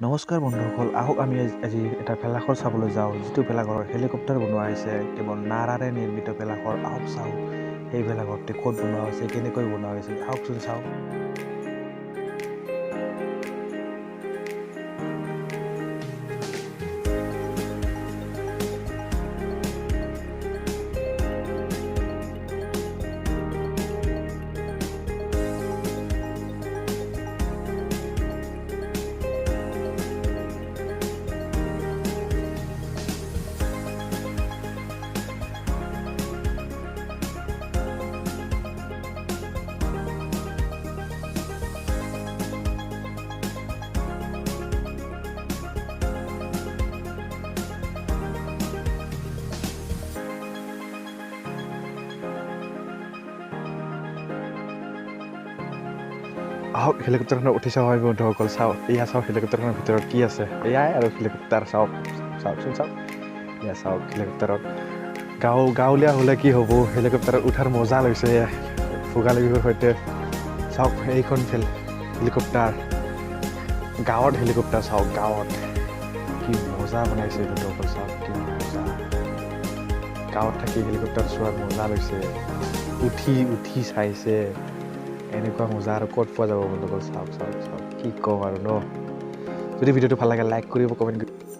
নমস্কাৰ বন্ধুসকল, আহক আমি আজি এটা ভেলাঘৰ চাবলৈ যাওঁ। যিটো ভেলাঘৰ হেলিকপ্টাৰ বনোৱা হৈছে, কেৱল নাৰাৰে নিৰ্মিত ভেলাঘৰ। আহক চাওঁ সেই ভেলাঘৰটি ক'ত বনোৱা হৈছে, কেনেকৈ বনোৱা হৈছে, আহকচোন চাওঁ। আহক হেলিকপ্টাৰখনত উঠি চাওঁ আমি বন্ধুসকল, চাওঁ এয়া চাওক হেলিকপ্টাৰখনৰ ভিতৰত কি আছে। এয়াই আৰু হেলিকপ্টাৰ, চাওকচোন চাওক। এয়া চাওক হেলিকপ্টাৰত গাঁৱলীয়া হ'লে কি হ'ব, হেলিকপ্টাৰত উঠাৰ মজা লৈছে ভোগালী বিহুৰ সৈতে। চাওক এইখন হেলিকপ্টাৰ, গাঁৱত হেলিকপ্টাৰ চাওক, গাঁৱত কি মজা বনাইছে বন্ধুসকল, চাওক কি মজা। গাঁৱত থাকি হেলিকপ্টাৰ চোৱাৰ মজা লৈছে, উঠি চাইছে। এনেকুৱা মজা আৰু ক'ত পোৱা যাব বন্ধুসকল, চাওক কি ক'ম আৰু ন। যদি ভিডিঅ'টো ভাল লাগে লাইক কৰিব, কমেণ্ট কৰিব।